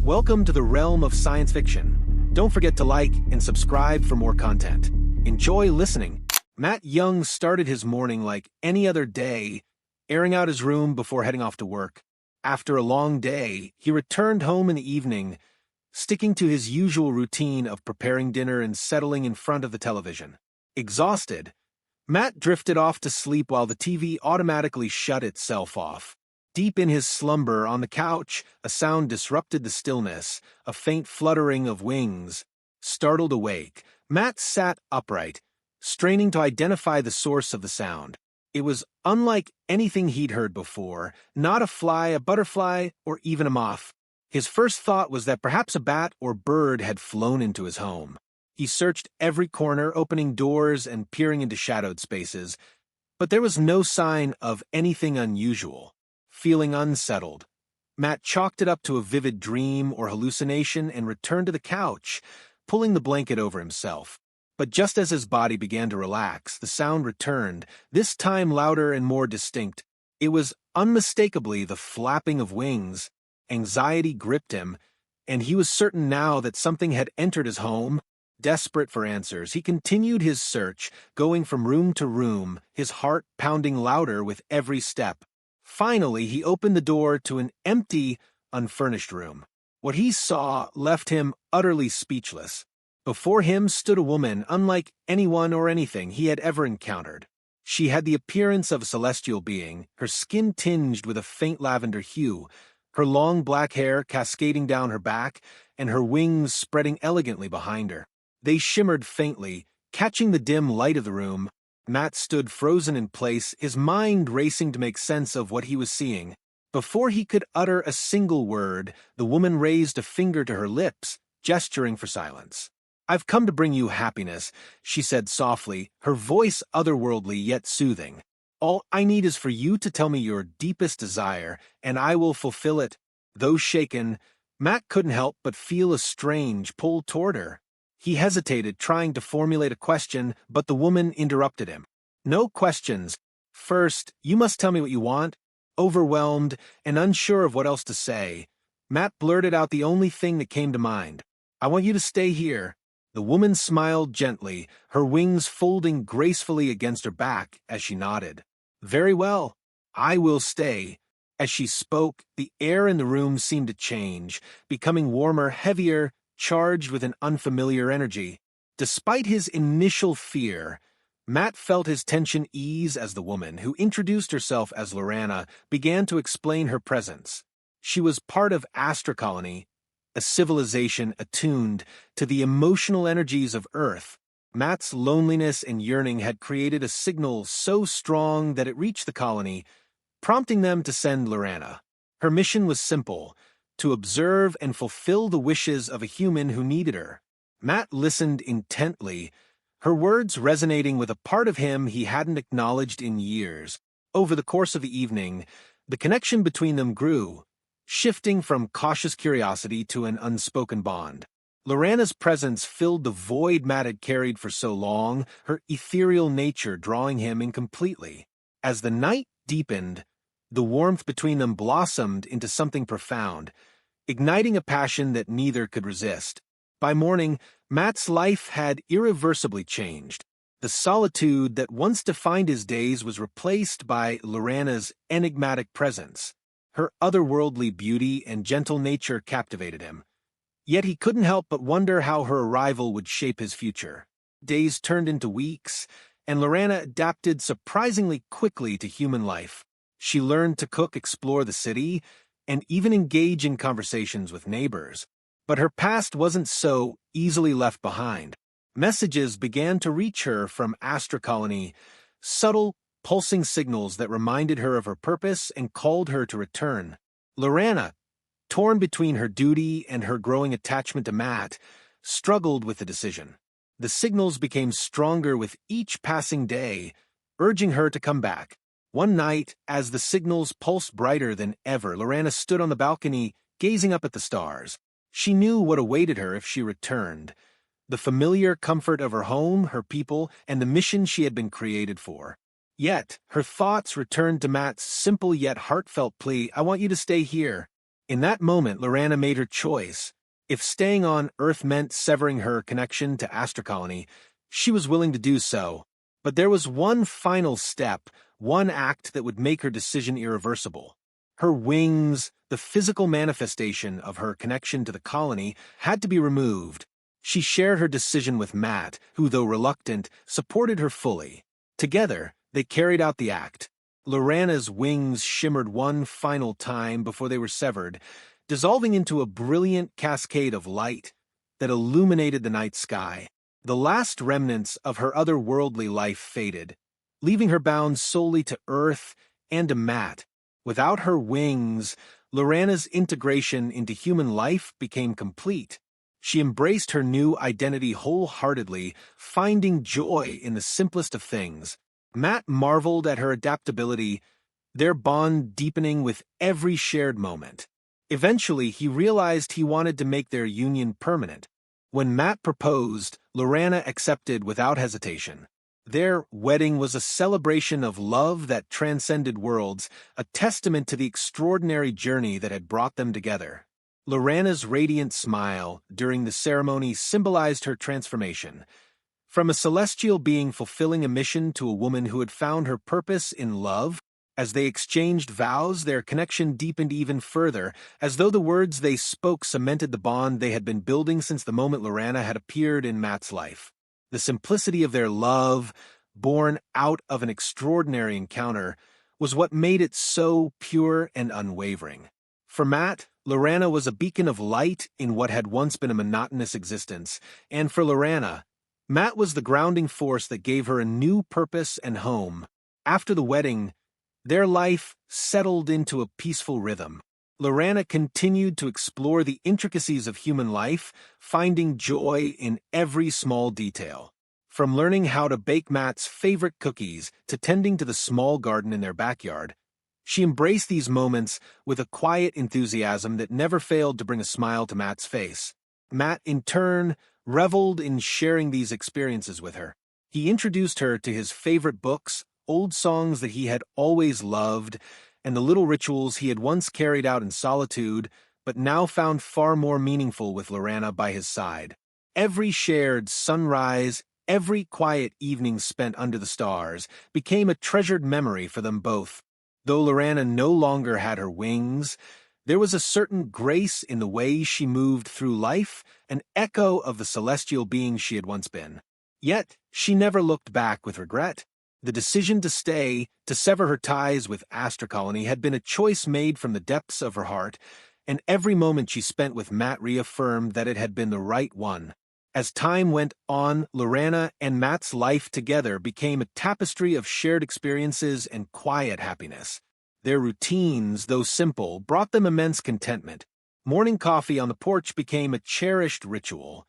Welcome to the realm of science fiction. Don't forget to like and subscribe for more content. Enjoy listening. Matt Young started his morning like any other day, airing out his room before heading off to work. After a long day, he returned home in the evening, sticking to his usual routine of preparing dinner and settling in front of the television. Exhausted, Matt drifted off to sleep while the TV automatically shut itself off. Deep in his slumber on the couch, a sound disrupted the stillness, a faint fluttering of wings. Startled awake, Matt sat upright, straining to identify the source of the sound. It was unlike anything he'd heard before, not a fly, a butterfly, or even a moth. His first thought was that perhaps a bat or bird had flown into his home. He searched every corner, opening doors and peering into shadowed spaces, but there was no sign of anything unusual. Feeling unsettled, Matt chalked it up to a vivid dream or hallucination and returned to the couch, pulling the blanket over himself. But just as his body began to relax, the sound returned, this time louder and more distinct. It was unmistakably the flapping of wings. Anxiety gripped him, and he was certain now that something had entered his home. Desperate for answers, he continued his search, going from room to room, his heart pounding louder with every step. Finally, he opened the door to an empty, unfurnished room. What he saw left him utterly speechless. Before him stood a woman unlike anyone or anything he had ever encountered. She had the appearance of a celestial being, her skin tinged with a faint lavender hue, her long black hair cascading down her back, and her wings spreading elegantly behind her. They shimmered faintly, catching the dim light of the room. Matt stood frozen in place, his mind racing to make sense of what he was seeing. Before he could utter a single word, the woman raised a finger to her lips, gesturing for silence. "I've come to bring you happiness," she said softly, her voice otherworldly yet soothing. "All I need is for you to tell me your deepest desire, and I will fulfill it." Though shaken, Matt couldn't help but feel a strange pull toward her. He hesitated, trying to formulate a question, but the woman interrupted him. "No questions. First, you must tell me what you want." Overwhelmed and unsure of what else to say, Matt blurted out the only thing that came to mind. "I want you to stay here." The woman smiled gently, her wings folding gracefully against her back as she nodded. "Very well, I will stay." As she spoke, the air in the room seemed to change, becoming warmer, heavier, charged with an unfamiliar energy. Despite his initial fear, Matt felt his tension ease as the woman, who introduced herself as Lurana, began to explain her presence. She was part of Astra Colony, a civilization attuned to the emotional energies of Earth. Matt's loneliness and yearning had created a signal so strong that it reached the colony, prompting them to send Lurana. Her mission was simple: to observe and fulfill the wishes of a human who needed her. Matt listened intently, her words resonating with a part of him he hadn't acknowledged in years. Over the course of the evening, the connection between them grew, shifting from cautious curiosity to an unspoken bond. Lorana's presence filled the void Matt had carried for so long, her ethereal nature drawing him in completely. As the night deepened, the warmth between them blossomed into something profound, igniting a passion that neither could resist. By morning, Matt's life had irreversibly changed. The solitude that once defined his days was replaced by Lorana's enigmatic presence. Her otherworldly beauty and gentle nature captivated him. Yet he couldn't help but wonder how her arrival would shape his future. Days turned into weeks, and Lurana adapted surprisingly quickly to human life. She learned to cook, explore the city, and even engage in conversations with neighbors. But her past wasn't so easily left behind. Messages began to reach her from Astra Colony, subtle, pulsing signals that reminded her of her purpose and called her to return. Lurana, torn between her duty and her growing attachment to Matt, struggled with the decision. The signals became stronger with each passing day, urging her to come back. One night, as the signals pulsed brighter than ever, Lurana stood on the balcony, gazing up at the stars. She knew what awaited her if she returned: the familiar comfort of her home, her people, and the mission she had been created for. Yet, her thoughts returned to Matt's simple yet heartfelt plea, "I want you to stay here." In that moment, Lurana made her choice. If staying on Earth meant severing her connection to Astrocolony, she was willing to do so. But there was one final step, one act that would make her decision irreversible. Her wings, the physical manifestation of her connection to the colony, had to be removed. She shared her decision with Matt, who, though reluctant, supported her fully. Together, they carried out the act. Lurana's wings shimmered one final time before they were severed, dissolving into a brilliant cascade of light that illuminated the night sky. The last remnants of her otherworldly life faded, leaving her bound solely to Earth and to Matt. Without her wings, Lurana's integration into human life became complete. She embraced her new identity wholeheartedly, finding joy in the simplest of things. Matt marveled at her adaptability, their bond deepening with every shared moment. Eventually, he realized he wanted to make their union permanent. When Matt proposed, Lurana accepted without hesitation. Their wedding was a celebration of love that transcended worlds, a testament to the extraordinary journey that had brought them together. Lurana's radiant smile during the ceremony symbolized her transformation. From a celestial being fulfilling a mission to a woman who had found her purpose in love, as they exchanged vows, their connection deepened even further, as though the words they spoke cemented the bond they had been building since the moment Lurana had appeared in Matt's life. The simplicity of their love, born out of an extraordinary encounter, was what made it so pure and unwavering. For Matt, Lurana was a beacon of light in what had once been a monotonous existence, and for Lurana, Matt was the grounding force that gave her a new purpose and home. After the wedding, their life settled into a peaceful rhythm. Lurana continued to explore the intricacies of human life, finding joy in every small detail. From learning how to bake Matt's favorite cookies to tending to the small garden in their backyard, she embraced these moments with a quiet enthusiasm that never failed to bring a smile to Matt's face. Matt, in turn, reveled in sharing these experiences with her. He introduced her to his favorite books, old songs that he had always loved, and the little rituals he had once carried out in solitude, but now found far more meaningful with Lurana by his side. Every shared sunrise, every quiet evening spent under the stars, became a treasured memory for them both. Though Lurana no longer had her wings, there was a certain grace in the way she moved through life, an echo of the celestial being she had once been. Yet, she never looked back with regret. The decision to stay, to sever her ties with Astrocolony, had been a choice made from the depths of her heart, and every moment she spent with Matt reaffirmed that it had been the right one. As time went on, Lurana and Matt's life together became a tapestry of shared experiences and quiet happiness. Their routines, though simple, brought them immense contentment. Morning coffee on the porch became a cherished ritual,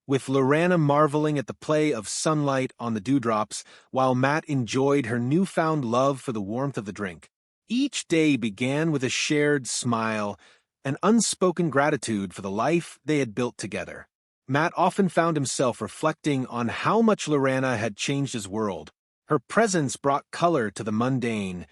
with Lurana marveling at the play of sunlight on the dewdrops, while Matt enjoyed her newfound love for the warmth of the drink. Each day began with a shared smile, an unspoken gratitude for the life they had built together. Matt often found himself reflecting on how much Lurana had changed his world. Her presence brought color to the mundane,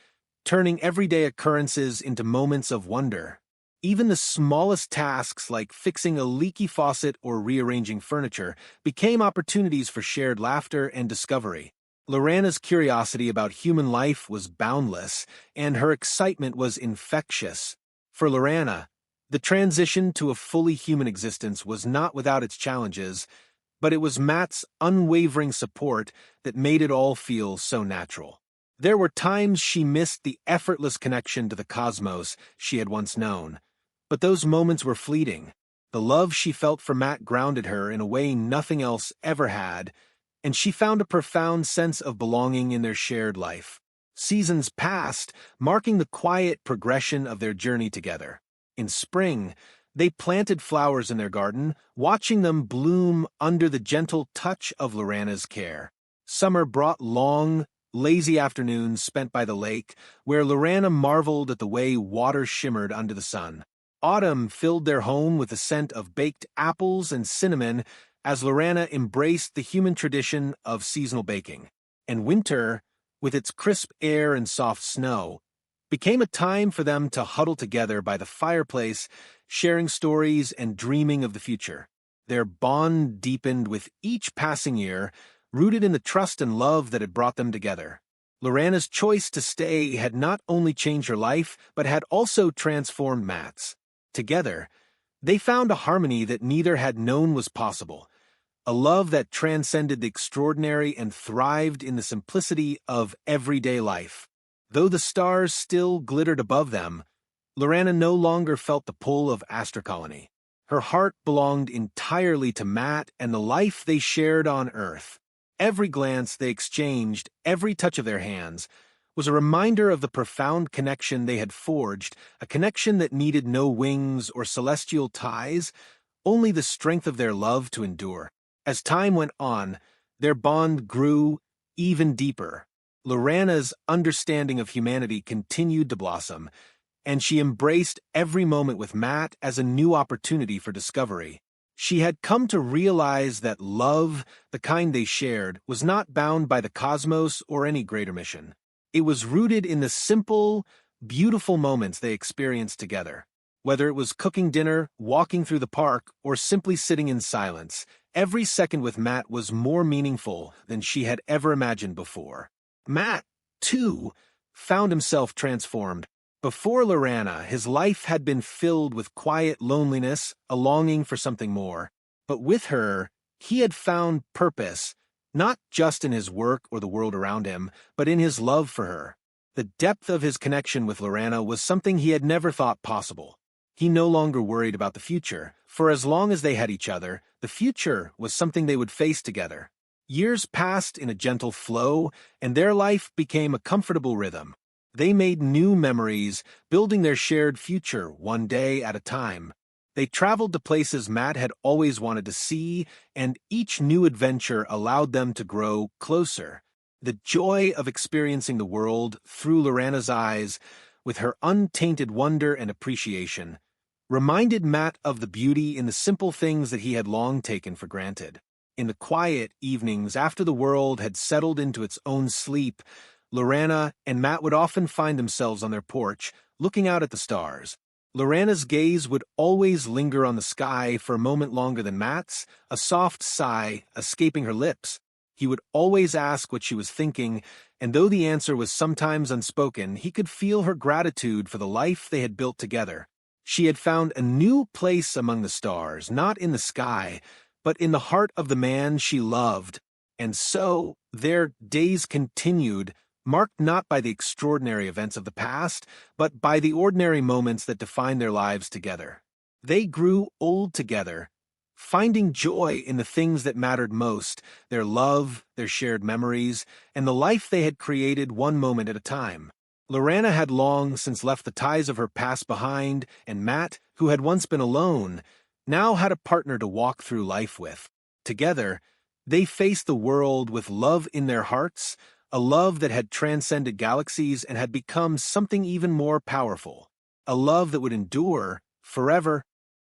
turning everyday occurrences into moments of wonder. Even the smallest tasks like fixing a leaky faucet or rearranging furniture became opportunities for shared laughter and discovery. Lurana's curiosity about human life was boundless, and her excitement was infectious. For Lurana, the transition to a fully human existence was not without its challenges, but it was Matt's unwavering support that made it all feel so natural. There were times she missed the effortless connection to the cosmos she had once known, but those moments were fleeting. The love she felt for Matt grounded her in a way nothing else ever had, and she found a profound sense of belonging in their shared life. Seasons passed, marking the quiet progression of their journey together. In spring, they planted flowers in their garden, watching them bloom under the gentle touch of Lurana's care. Summer brought long, lazy afternoons spent by the lake, where Lurana marveled at the way water shimmered under the sun. Autumn filled their home with the scent of baked apples and cinnamon as Lurana embraced the human tradition of seasonal baking. And winter, with its crisp air and soft snow, became a time for them to huddle together by the fireplace, sharing stories and dreaming of the future. Their bond deepened with each passing year, rooted in the trust and love that had brought them together. Lurana's choice to stay had not only changed her life, but had also transformed Matt's. Together, they found a harmony that neither had known was possible, a love that transcended the extraordinary and thrived in the simplicity of everyday life. Though the stars still glittered above them, Lurana no longer felt the pull of astrocolony. Her heart belonged entirely to Matt and the life they shared on Earth. Every glance they exchanged, every touch of their hands, was a reminder of the profound connection they had forged, a connection that needed no wings or celestial ties, only the strength of their love to endure. As time went on, their bond grew even deeper. Lurana's understanding of humanity continued to blossom, and she embraced every moment with Matt as a new opportunity for discovery. She had come to realize that love, the kind they shared, was not bound by the cosmos or any greater mission. It was rooted in the simple, beautiful moments they experienced together. Whether it was cooking dinner, walking through the park, or simply sitting in silence, every second with Matt was more meaningful than she had ever imagined before. Matt, too, found himself transformed. Before Lurana, his life had been filled with quiet loneliness, a longing for something more. But with her, he had found purpose, not just in his work or the world around him, but in his love for her. The depth of his connection with Lurana was something he had never thought possible. He no longer worried about the future, for as long as they had each other, the future was something they would face together. Years passed in a gentle flow, and their life became a comfortable rhythm. They made new memories, building their shared future one day at a time. They traveled to places Matt had always wanted to see, and each new adventure allowed them to grow closer. The joy of experiencing the world through Lurana's eyes, with her untainted wonder and appreciation, reminded Matt of the beauty in the simple things that he had long taken for granted. In the quiet evenings after the world had settled into its own sleep, Lurana and Matt would often find themselves on their porch, looking out at the stars. Lurana's gaze would always linger on the sky for a moment longer than Matt's, a soft sigh escaping her lips. He would always ask what she was thinking, and though the answer was sometimes unspoken, he could feel her gratitude for the life they had built together. She had found a new place among the stars, not in the sky, but in the heart of the man she loved. And so, their days continued, marked not by the extraordinary events of the past, but by the ordinary moments that defined their lives together. They grew old together, finding joy in the things that mattered most, their love, their shared memories, and the life they had created one moment at a time. Lurana had long since left the ties of her past behind, and Matt, who had once been alone, now had a partner to walk through life with. Together, they faced the world with love in their hearts, a love that had transcended galaxies and had become something even more powerful, a love that would endure forever.